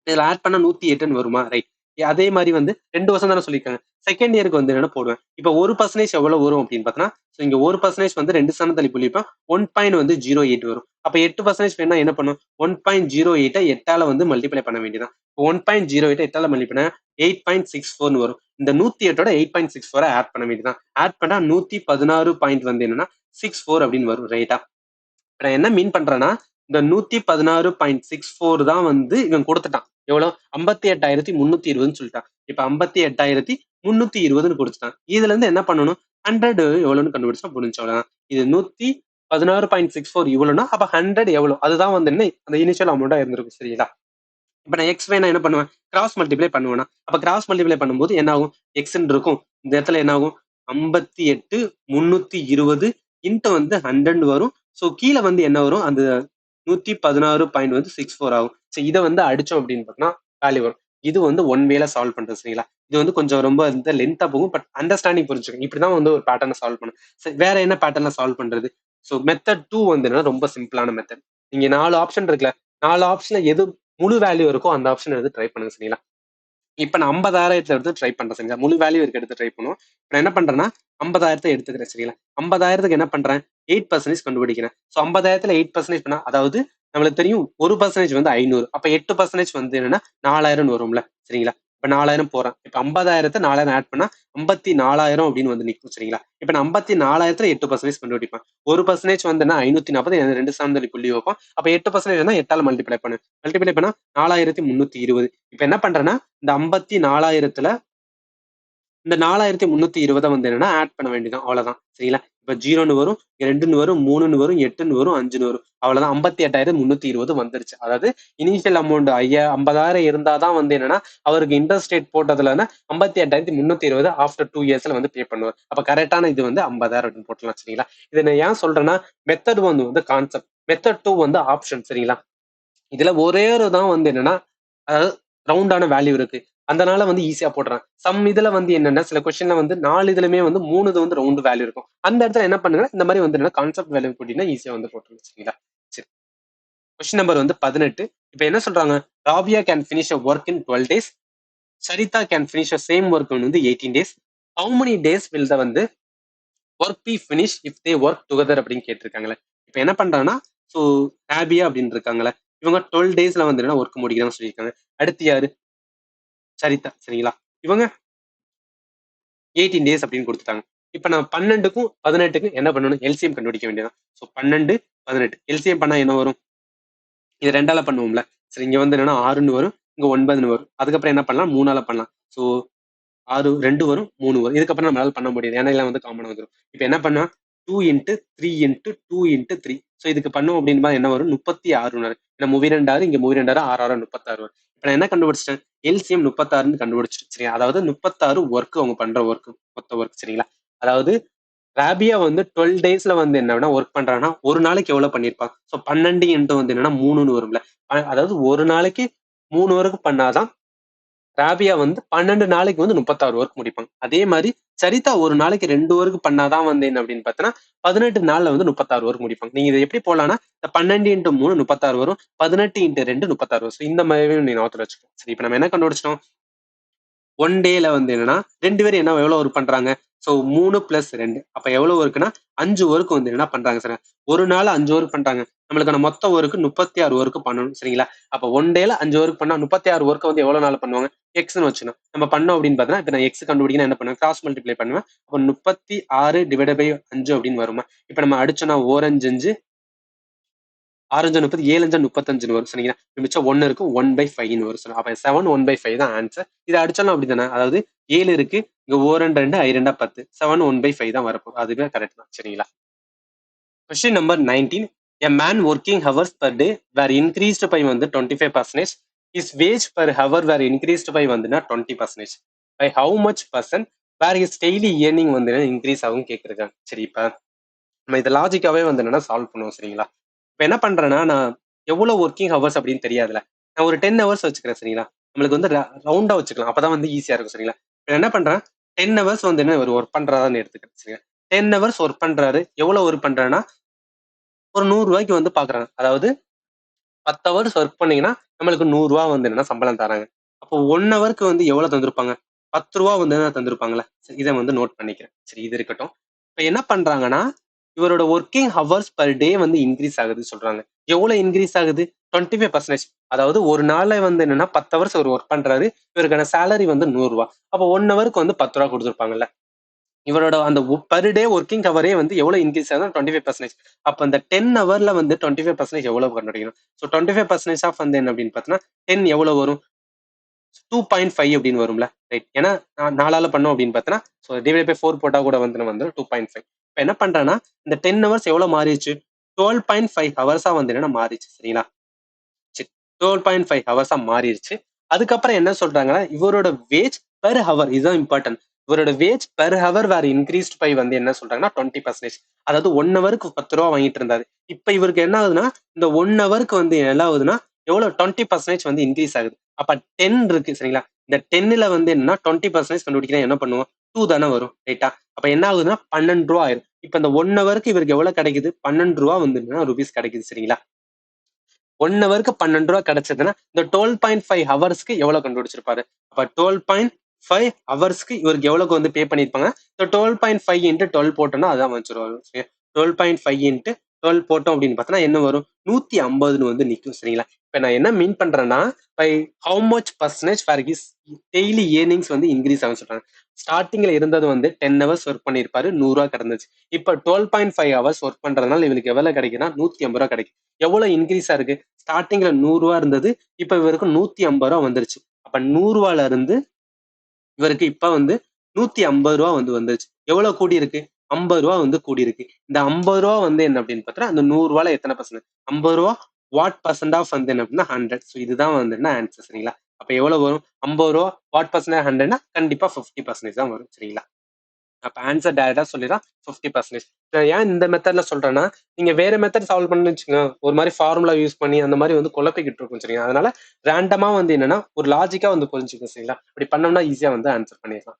Speaker 2: இதுல ஆட் பண்ணா 108ன்னு வருமா? ரைட். அதே மாதிரி வந்து 2 வருஷம் தானே சொல்லியிருக்காங்க. செகண்ட் இயருக்கு வந்து என்ன போடுவேன். இப்போ 1% எவ்வளவு வரும் அப்படின்னு பார்த்தோன்னா, ஸோ இங்க 1% வந்து 2 ஸ்தானம் தள்ளி புள்ளிப்பேன். 1.08 வரும். அப்ப 8% வேணா என்ன பண்ணும்? 1.08 8ஆல வந்து மல்டிப்ளை பண்ண வேண்டியதான். 1.08 8ஆல மல்டிப்ளை பண்ணா 8.64ன்னு வரும். இந்த 108ஓட 8.64 ஆட் பண்ண வேண்டியதான். ஆட் பண்ணா 116 பாயிண்ட் வந்து என்னன்னா 64 அப்படின்னு வரும். ரைட்டா? நான் என்ன மீன் பண்றேன்னா, இந்த 116.64 தான் வந்து இவன் கொடுத்துட்டான். எவ்வளவு? 58,320ன்னு சொல்லிட்டான். இப்ப 58,320ன்னு கொடுத்துட்டான். இதுல இருந்து என்ன பண்ணணும்? 100 எவ்வளவுன்னு கண்டுபிடிச்சா முடிஞ்சு, அவ்வளவுதான். இது 116.64 இவ்வளவுன்னா அப்ப 100 எவ்வளவு? அதுதான் வந்து என்ன அந்த இனிஷியல் அமௌண்டா இருந்திருக்கும். சரிங்களா? இப்ப நான் எக்ஸ் வேணா என்ன பண்ணுவேன்? கிராஸ் மல்டிப்ளை பண்ணுவேனா? அப்ப கிராஸ் மல்டிப்ளை பண்ணும்போது என்ன ஆகும்? எக்ஸ்ன்னு இருக்கும். இந்த இடத்துல என்ன ஆகும்? 58,320 இன்ட்டு வந்து 100 வரும். ஸோ கீழே வந்து என்ன வரும்? அந்த 116.64 ஆகும். ஸோ இதை வந்து அடிச்சோம் அப்படின்னு பார்த்தோம்னா வேல்யூ வரும். இது வந்து ஒன் வேல சால்வ் பண்றது. சரிங்களா? இது வந்து கொஞ்சம் ரொம்ப வந்து லென்த்தா போகும். பட் அண்டர்ஸ்டாண்டிங் புரிஞ்சுக்கணும். இப்படிதான் வந்து ஒரு பேட்டர்னை சால்வ் பண்ணும். சரி, வேற என்ன பேட்டர்ல சால்வ் பண்றது? ஸோ மெத்தட் 2 வந்து என்னன்னா ரொம்ப சிம்பிளான மெத்தட். நீங்க 4 ஆப்ஷன் இருக்குல்ல, 4 ஆப்ஷன்ல எது முழு வேல்யூ இருக்கோ அந்த ஆப்ஷன் எடுத்து ட்ரை பண்ணுங்க. சரிங்களா? இப்ப நான் 50,000 எடுத்து ட்ரை பண்றேன். சரிங்களா? முழு வேல்யூ இருக்க எடுத்து ட்ரை பண்ணுவோம். நான் என்ன பண்றேன்னா 50,000 எடுத்துக்கிறேன். சரிங்களா? 50,000க்கு என்ன பண்றேன்? 8% கண்டுபிடிக்கிறேன். ஸோ 50,000ல 8% பண்ணா, அதாவது நம்மளுக்கு தெரியும் 1% வந்து 500. அப்ப 8% வந்து என்னன்னா 4,000 வரும்ல. சரிங்களா? இப்ப 4,000 போறேன். இப்ப 50,000 4,000 ஆட் பண்ணா 54,000 அப்படின்னு வந்து நிற்கும். சரிங்களா? இப்ப நான் 54,000ல 8% கண்டுபிடிப்பேன். 1% வந்து 540, 2 சார்ந்தலி புள்ளி வைப்போம். அப்ப 8% 8ஆல மல்டிப்ளை பண்ணு. மல்டிப்ளை பண்ணா 4,320. இப்ப என்ன பண்றேன்னா இந்த 54,000த்துல இந்த 4,320 வந்து என்னன்னா ஆட் பண்ண வேண்டியதான். அவ்வளவுதான். சரிங்களா? இப்ப 0ன்னு வரும், 2ன்னு வரும், 3ன்னு வரும், 8ன்னு வரும், 5ன்னு வரும். அவ்வளவுதான். 58,320 வந்துருச்சு. அதாவது இனிஷியல் அமௌண்ட் 50,000 இருந்தாதான் வந்து என்னன்னா அவருக்கு இன்ட்ரெஸ்ட் ரேட் போட்டதுல 58,320 ஆஃப்டர் 2 இயர்ஸ்ல வந்து பே பண்ணுவார். அப்ப கரெக்டான இது வந்து 50,000 அப்படின்னு போட்டுலாம். சரிங்களா? இதை நான் ஏன் சொல்றேன்னா மெத்தட் 1 வந்து கான்செப்ட், மெத்தட் 2 வந்து ஆப்ஷன். சரிங்களா? இதுல ஒரே ஒரு தான் வந்து என்னன்னா அதாவது ரவுண்டான வேல்யூ இருக்கு. அதனால வந்து ஈஸியா போடுறேன். சம் இதுல வந்து என்னன்னா சில கொஸ்டின்ல வந்து 4 இதுலயுமே வந்து 3 இது வந்து ரவுண்ட் வேல்யூ இருக்கும். அந்த இடத்துல என்ன பண்ணுங்க, இந்த மாதிரி வந்து கான்செப்ட் வேல்யூ போட்டீங்கன்னா ஈஸியா வந்து போட்டுருங்க. சரிங்களா? சரி. கொஸ்டின் நம்பர் வந்து 18. இப்ப என்ன சொல்றாங்க? Rabia can finish a work in 12 days. Saritha can finish a same work in வந்து 18 days. How many days will the வந்து work be finish if they work together அப்படின்னு கேட்டிருக்காங்களே. இப்ப என்ன பண்றாங்கன்னா ஸோ ராபியா அப்படின்னு இருக்காங்களே, இவங்க 12 டேஸ்ல வந்து என்ன ஒர்க் முடிக்கிறான்னு சொல்லியிருக்காங்க. அடுத்து யாரு? சரிதா. சரிங்களா? இவங்க 18 டேஸ் அப்படின்னு கொடுத்துட்டாங்க. இப்ப நான் 12க்கும் 18க்கும் என்ன பண்ணணும்? எல்சிஎம் கண்டுபிடிக்க வேண்டியதான். ஸோ 12, 18 எல்சிஎம் பண்ணா என்ன வரும்? இது 2ஆல பண்ணுவோம்ல. சரி, இங்க வந்து என்னன்னா 6ன்னு வரும், இங்க 9ன்னு வரும். அதுக்கப்புறம் என்ன பண்ணலாம்? 3ஆல பண்ணலாம். ஸோ 6 2 வரும், 3 வரும். இதுக்கப்புறம் நம்மளால பண்ண முடியாது. ஏன்னா எல்லாம் வந்து காமனா வந்துரும். இப்ப என்ன பண்ணா 2 இன்ட்டு 3 இன்ட்டு 2 இன்ட்டு 3. ஸோ இதுக்கு பண்ணோம் அப்படின்னா என்ன வரும்? 36 வரும். ஏன்னா மூவி 2 6, இங்க மூவி 2 6, 6 6 36 வரும். இப்ப நான் என்ன கண்டுபிடிச்சிட்டேன்? எல்சிஎம் 36ன்னு கண்டுபிடிச்சிட்டு. சரியா? அதாவது 36 ஒர்க் அவங்க பண்ற ஒர்க், மொத்த ஒர்க். சரிங்களா? அதாவது ராபியா வந்து 12 டேஸ்ல வந்து என்ன ஒர்க் பண்றாங்கன்னா ஒரு நாளைக்கு எவ்வளவு பண்ணிருப்பான்? ஸோ 12 இன்ட்டு வந்து என்னன்னா 3ன்னு வரும்ல. அதாவது ஒரு நாளைக்கு 3 ஒர்க் பண்ணாதான் ராபியா வந்து 12 நாளைக்கு வந்து 36 ஒர்க் முடிப்பாங்க. அதே மாதிரி சரிதா ஒரு நாளைக்கு 2 ஒர்க் பண்ணாதான் வந்து என்ன அப்படின்னு பார்த்தோன்னா 18 நாள்ல வந்து 36 ஒர்க் முடிப்பாங்க. நீங்க இதை எப்படி போடலாம்னா இந்த 12 இன்ட்டு 3 36 வரும், 18 இன்ட்டு 2 36 வரும். ஸோ இந்த மாதிரி நீங்க ஞாபகத்துல வச்சுக்கோங்க. சரி, இப்ப நம்ம என்ன கண்டுபிடிச்சிட்டோம்? ஒன் டேல வந்து என்னன்னா 2 பேரும் என்ன எவ்வளவு ஒர்க் பண்றாங்க? ஸோ 3 + 2 அப்ப எவ்வளவு ஒர்க்குன்னா 5 ஒர்க் வந்து என்ன பண்றாங்க சார்? ஒரு நாள் 5 ஒர்க் பண்றாங்க. நம்மளுக்கான மொத்த ஒர்க் 36 ஒர்க் பண்ணணும். சரிங்களா? அப்ப ஒன் டேல 5 ஒர்க் பண்ணா 36 ஒர்க் வந்து எவ்வளவு நாள் பண்ணுவாங்க? எக்ஸ்ன்னு வச்சுக்கணும். நம்ம பண்ணோம் அப்படின்னு பார்த்தா இப்ப நான் எக்ஸ் கண்டுபிடிக்கணும் என்ன பண்ணுவேன்? கிராஸ் மல்டிப்ளை பண்ணுவேன். அப்போ 36 டிவைடட் பை 5 அப்படின்னு வருமா? இப்ப நம்ம அடிச்சோம்னா ஓரஞ்சு 5, 6 30, 7 35 வரும். சரிங்களா? மிச்சம் 1 இருக்கு, 1/5 வரும். அப்ப 7 1/5 தான் ஆன்சர். இதை அடிச்சாலும் அப்படித்தானே? அதாவது 7 இருக்கு, இங்க ஓரண்டு 2, ஐ 2 10, 7 1/5 தான் வரப்போகுது. அதுவே கரெக்ட் தான். சரிங்களா? Question number 19. A man working hours per day were increased by வந்து 25%. His wage per hour were increased by வந்துன்னா 20%. By how much percent where his daily earning வந்து இன்க்ரீஸ் ஆகும் கேட்குறாங்க. சரி, இப்ப நம்ம இதை லாஜிக்காவே வந்து என்னன்னா சால்வ் பண்ணுவோம். சரிங்களா? இப்ப என்ன பண்றேன்னா நான் எவ்வளவு ஒர்க்கிங் ஹவர்ஸ் அப்படின்னு தெரியாதுல, நான் ஒரு 10 ஹவர்ஸ் வச்சுக்கிறேன். சரிங்களா? நம்மளுக்கு வந்து ரவுண்டா வச்சுக்கலாம், அப்பதான் வந்து ஈஸியா இருக்கும். சரிங்களா? இப்ப என்ன பண்றேன்? 10 ஹவர்ஸ் வந்து என்ன ஒரு ஒர்க் பண்றதான்னு எடுத்துக்கிறேன். சரிங்களா? 10 ஹவர்ஸ் ஒர்க் பண்றாரு. எவ்வளவு ஒர்க் பண்றாருன்னா ஒரு 100 ரூபாய்க்கு வந்து பாக்குறாங்க. அதாவது 10 ஹவர்ஸ் ஒர்க் பண்ணீங்கன்னா நம்மளுக்கு 100 ரூபா வந்து என்னன்னா சம்பளம் தராங்க. அப்போ 1 ஹவருக்கு வந்து எவ்வளவு தந்திருப்பாங்க? 10 ரூபா வந்து தந்திருப்பாங்கல்ல. சரி, இதை வந்து நோட் பண்ணிக்கிறேன். சரி, இது இருக்கட்டும். இப்ப என்ன பண்றாங்கன்னா இவரோட ஒர்க்கிங் ஹவர்ஸ் பர் டே வந்து இன்க்ரீஸ் ஆகுது சொல்றாங்க. எவ்வளவு இன்க்ரீஸ் ஆகுது? 25%. அதாவது ஒரு நாள்ல வந்து என்னன்னா 10 ஹவர்ஸ் ஒரு ஒர்க் பண்றாரு. இவருக்கான சேலரி வந்து 100 ரூபா. அப்போ 1 ஹவருக்கு வந்து 10 ரூபா கொடுத்துருப்பாங்கல்ல. இவரோட அந்த பர் டே ஒர்க்கிங் ஹவரே வந்து எவ்வளவு இன்க்ரீஸ் ஆகுது? 25%. அப்ப அந்த 10 ஹவர்ல வந்து 25% எவ்வளவு கண்டுபிடிக்கணும்? ஸோ 25% ஆஃப் வந்து என்ன அப்படின்னு பார்த்தீங்கன்னா 10 எவ்வளவு வரும்? 2.5 அப்படின்னு வரும்ல, ரைட்? ஏன்னா 4ஆல பண்ணோம் அப்படின்னு பார்த்தீங்கன்னா ஸோ டிவைட் பை 4 போட்டா கூட வந்து 2.5. இப்போ என்ன பண்றேன்னா இந்த 10 ஹவர்ஸ் எவ்வளவு மாறிடுச்சு? 12.5 ஹவர்ஸா வந்து என்னன்னா மாறிடுச்சு. சரிங்களா? சரி, 12.5 ஹவர்ஸா மாறிடுச்சு. அதுக்கப்புறம் என்ன சொல்றாங்கன்னா இவரோட வேஜ் பெர் ஹவர், இதுதான் இம்பார்ட்டன்ட். இவரோட வேஜ் பெர் ஹவர் வேற இன்க்ரீஸ்ட் பை வந்து என்ன சொல்றாங்கன்னா 20%. அதாவது 1 ஹவருக்கு 10 ரூபா வாங்கிட்டு இருந்தாரு. இப்ப இவருக்கு என்ன ஆகுதுன்னா இந்த 1 ஹவருக்கு வந்து என்ன ஆகுதுன்னா எவ்வளவு 20% வந்து இன்க்ரீஸ் ஆகுது. அப்ப 10 இருக்கு சரிங்களா? இந்த 10ல வந்து என்னன்னா 20% கண்டுபிடிக்கிறேன். என்ன பண்ணுவோம்? 2 தானே வரும், ரைட்டா? அப்ப என்ன ஆகுதுன்னா 12 ரூபா ஆயிரும். இப்ப இந்த 1 ஹவருக்கு இவருக்கு எவ்வளவு கிடைக்குது? 12 ரூபா வந்து ருபீஸ் கிடைக்குது. சரிங்களா? 1 ஹவருக்கு 12 ரூபா கிடைச்சதுன்னா இந்த 12.5 ஹவர்ஸ்க்கு எவ்வளவு கண்டுபிடிச்சிருப்பாரு? அப்ப 12.5 ஹவர்ஸ்க்கு இவருக்கு எவ்வளவு வந்து பே பண்ணிருப்பாங்க? இந்த 12.5 இன்ட்டு 12 போட்டோம்னா அதான் வந்துரும். 12.5 இன்ட்டு 12 போட்டோம் அப்படின்னு பார்த்தோம்னா என்ன வரும்? 150 வந்து நிற்கும். சரிங்களா? இப்ப நான் என்ன மீன் பண்றேன்னா by how much percentage for his daily earnings வந்து இன்க்ரீஸ் ஆகும் சொல்றாங்க. ஸ்டார்டிங்ல இருந்தது வந்து 10 ஹவர்ஸ் ஒர்க் பண்ணிருப்பாரு, 100 ரூபா கிடந்துச்சு. இப்ப 12.5 ஹவர்ஸ் ஒர்க் பண்றதுனால இவருக்கு எவ்வளவு கிடைக்குன்னா 150 ரூபா கிடைக்கும். எவ்வளவு இன்க்ரீஸா இருக்கு? ஸ்டார்டிங்ல 100 ரூபா இருந்தது, இப்ப இவருக்கு 150 ரூபா வந்துருச்சு. அப்ப 100 ரூபால இருந்து இவருக்கு இப்ப வந்து 150 ரூபா வந்து வந்துருச்சு. எவ்வளவு கூடி இருக்கு? 50 ரூபா வந்து கூடி இருக்கு. இந்த 50 ரூபா வந்து என்ன அப்படின்னு பார்த்தா அந்த 100 ரூபால எத்தனை பர்சன்ட்? 50 ரூபா வாட் பர்சன்ட் ஆஃப் வந்து என்ன அப்படின்னா 100. ஸோ இதுதான் வந்து என்ன ஆன்சர். சரிங்களா? அப்ப எவ்வளவு வரும்? 50 ரூபா வாட் பர்சன்ட் 100னா கண்டிப்பா 50% தான் வரும். சரிங்களா? அப்ப ஆன்சர் டைரக்டா சொல்லிடலாம் 50%. நான் ஏன் இந்த மெத்தட்ல சொல்றேன்னா நீங்க வேற மெத்தட் சால்வ் பண்ணு வச்சுக்கோங்க, ஒரு மாதிரி ஃபார்முலா யூஸ் பண்ணி அந்த மாதிரி வந்து குழப்பிக்கிட்டு இருக்கும். சரிங்களா? அதனால ரேண்டமா வந்து என்னன்னா ஒரு லாஜிக்கா வந்து புரிஞ்சுக்கும். சரிங்களா? அப்படி பண்ணோம்னா ஈஸியா வந்து ஆன்சர் பண்ணிடலாம்.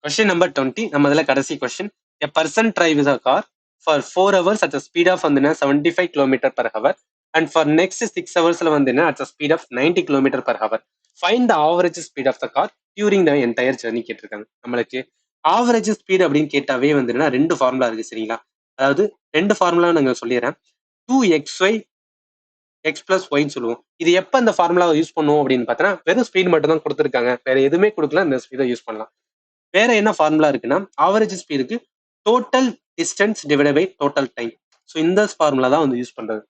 Speaker 2: கொஸ்டின் நம்பர் 20, நம்ம இதுல கடைசி question. A person drives a car for 4 hours at a speed of வந்து 75 km per hour and for next 6 ஹவர்ஸ்ல வந்து at a speed of 90 km per hour. Find the average speed of the car during the entire journey கேட்டிருக்காங்க. நம்மளுக்கு average speed அப்படின்னு கேட்டாவே வந்து ரெண்டு formula இருக்கு. சரிங்களா? அதாவது ரெண்டு ஃபார்முலா நாங்க சொல்லிடுறேன். 2xy எக்ஸ் பிளஸ் ஒய்ன்னு சொல்லுவோம். இது எப்ப இந்த ஃபார்முலாவை யூஸ் பண்ணுவோம் அப்படின்னு பார்த்தோன்னா வெறும் ஸ்பீட் மட்டும் தான் கொடுத்துருக்காங்க, வேற எதுவுமே கொடுக்கல, இந்த ஸ்பீடை யூஸ் பண்ணலாம். வேற என்ன ஃபார்முலா இருக்குன்னா ஆவரேஜ் ஸ்பீடுக்கு total distance divide by total time. So இந்த ஃபார்முலா தான் வந்து யூஸ் பண்றது.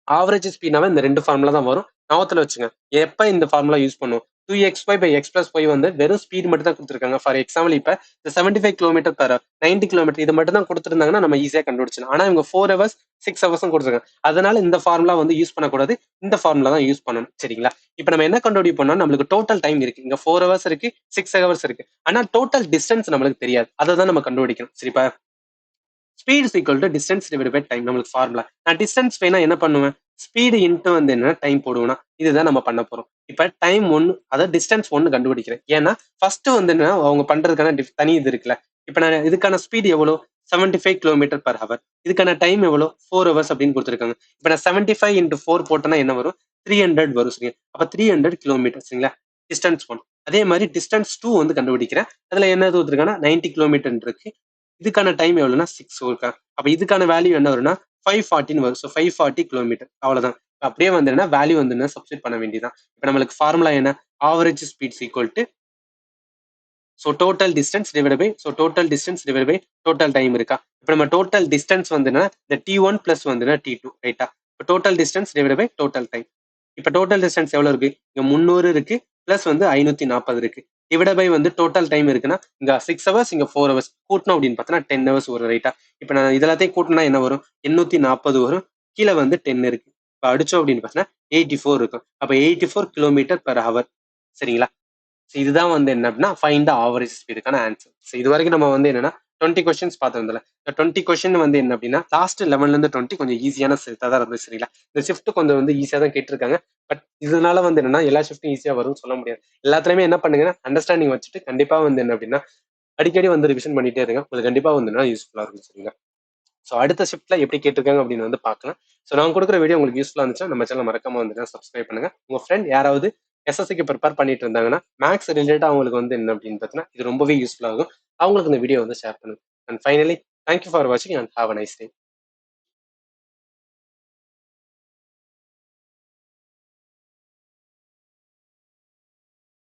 Speaker 2: ஆவரேஜ் ஸ்பீட்னாவே இந்த ரெண்டு ஃபார்முலா தான் வரும். ஞாபகத்துல வச்சுங்க. எப்ப இந்த ஃபார்முலா யூஸ் பண்ணுவோம்? 2xy by x plus y வந்து வெறும் ஸ்பீட் மட்டும் தான் கொடுத்துருக்காங்க. ஃபார் எக்ஸாம்பிள் இப்ப இந்த 75 கிலோமீட்டர் பெர் 90 கிலோமீட்டர் இது மட்டும் தான் கொடுத்துருந்தாங்கன்னா நம்ம ஈஸியா கண்டுபிடிச்சலாம். ஆனா இவங்க 4 ஹவர்ஸ் 6 ஹவர்ஸும் கொடுத்துருக்காங்க. அதனால இந்த ஃபார்முலா வந்து யூஸ் பண்ணக்கூடாது, இந்த ஃபார்முலா தான் யூஸ் பண்ணணும். சரிங்களா? இப்ப நம்ம என்ன கண்டுபிடிப்போம்னா நம்மளுக்கு டோட்டல் டைம் இருக்கு. இங்க 4 ஹவர்ஸ் இருக்கு, 6 ஹவர்ஸ் இருக்கு. ஆனா டோட்டல் டிஸ்டன்ஸ் நம்மளுக்கு தெரியாது. அதை தான் நம்ம கண்டுபிடிக்கணும். சரிப்பா? Speed is equal to distance divide by time. நம்மளுக்கு ஃபார்முலா. நான் டிஸ்டன்ஸ் வேணா என்ன பண்ணுவேன்? ஸ்பீடு இன்ட்டு வந்து என்ன டைம் போடுவேன்னா இதுதான் நம்ம பண்ண போறோம். இப்ப டைம் 1, அதாவது டிஸ்டன்ஸ் 1 கண்டுபிடிக்கிறேன். ஏன்னா ஃபர்ஸ்ட் வந்து என்ன அவங்க பண்றதுக்கான தனி இது இருக்குல்ல. இப்ப நான் இதுக்கான ஸ்பீட் எவ்வளவு? 75 கிலோமீட்டர் பர் ஹவர். இதுக்கான டைம் எவ்வளவு? 4 ஹவர்ஸ் அப்படின்னு கொடுத்துருக்காங்க. இப்ப நான் 75 இன்ட்டு 4 போட்டேன்னா என்ன வரும்? 300 வரும். சரிங்க? அப்ப 300 கிலோமீட்டர். சரிங்களா? டிஸ்டன்ஸ் 1. அதே மாதிரி டிஸ்டன்ஸ் 2 வந்து கண்டுபிடிக்கிறேன். அதுல என்ன கொடுத்துருக்காங்கன்னா 90 கிலோமீட்டர் இருக்கு. இதுக்கான டைம் எவ்வளவுன்னா 6 இருக்கா? அப்ப இதுக்கான வேல்யூ என்ன வரும்னா 540 வரும். So 540 kilometre. அவ்வளவுதான். அப்படியே வந்து என்ன வேல்யூ வந்து என்ன சப்ஸ்டிட் பண்ண வேண்டியதான். இப்ப நம்மளுக்கு ஃபார்முலா என்ன? Average speed equal to so total distance divide by so total distance divide by total time இருக்கா? இப்ப நம்ம டோட்டல் டிஸ்டன்ஸ் வந்துன்னா இந்த T1 பிளஸ் வந்துன்னா T2, ரைட்டா? இப்போ total distance divide by total time. இப்ப டோட்டல் டிஸ்டன்ஸ் எவ்வளவு இருக்கு? இங்க 300 இருக்கு, பிளஸ் வந்து 540 இருக்கு. டிவைட் பை வந்து டோட்டல் டைம் இருக்குன்னா இங்க 6 ஹவர்ஸ், இங்க 4 ஹவர்ஸ் கூட்டணும் அப்படின்னு பார்த்தோன்னா 10 ஹவர்ஸ் வரும், ரைட்டா? இப்ப நான் இதெல்லாத்தையும் கூட்டினா என்ன வரும்? 840 வரும். கீழே வந்து 10 இருக்கு. இப்ப அடிச்சோம் அப்படின்னு பார்த்தோன்னா 84 இருக்கும். அப்ப 84 கிலோமீட்டர் பெர் ஹவர். சரிங்களா? இதுதான் வந்து என்ன அப்படின்னா ஃபைண்ட் த ஆவரேஜ் ஸ்பீடுக்கான ஆன்சர். ஸோ இது வரைக்கும் நம்ம வந்து என்னன்னா 20 கொஸ்டின்ஸ் பார்த்திருந்தோம்ல. இந்த 20 கொஸ்டின் வந்து என்ன அப்படின்னா லாஸ்ட் 11ல இருந்து 20 கொஞ்சம் ஈஸியான செட்டா தான் இருந்துச்சு. சரிங்களா? இந்த ஷிஃப்ட் கொஞ்சம் வந்து ஈஸியா தான் கேட்டிருக்காங்க. பட் இதனால வந்து என்னன்னா எல்லா ஷிஃப்ட்டும் ஈஸியா வரும்னு சொல்ல முடியாது. எல்லாத்துலயுமே என்ன பண்ணுங்கன்னா அண்டர்ஸ்டாண்டிங் வச்சுட்டு கண்டிப்பா வந்து என்ன அப்படின்னா அடிக்கடி வந்து ரிவிஷன் பண்ணிட்டே இருங்க. உங்களுக்கு கண்டிப்பா வந்து யூஸ்ஃபுல்லா இருக்கும். சரிங்களா? ஸோ அடுத்த ஷிஃப்ட்ல எப்படி கேட்டிருக்காங்க அப்படின்னு வந்து பார்க்கலாம். ஸோ நான் கொடுக்குற வீடியோ உங்களுக்கு யூஸ்ஃபுல்லா இருந்துச்சுன்னா நம்ம சேனல் மறக்காம வந்து சப்ஸ்கிரைப் பண்ணுங்க. உங்க ஃப்ரெண்ட் யாராவது எஸ்எஸ்சிக்கு ப்ரிப்பேர் பண்ணிட்டு இருந்தாங்கன்னா மேக்ஸ் ரிலேட்டா அவங்களுக்கு வந்து என்ன அப்படின்னு பார்த்தீங்கன்னா இது ரொம்பவே யூஸ்ஃபுல்லா இருக்கும். அவங்களுக்கு இந்த வீடியோ வந்து ஷேர் பண்ணுங்க. அண்ட் ஃபைனலி தேங்க்யூ ஃபார் வாட்சிங் and have a nice day.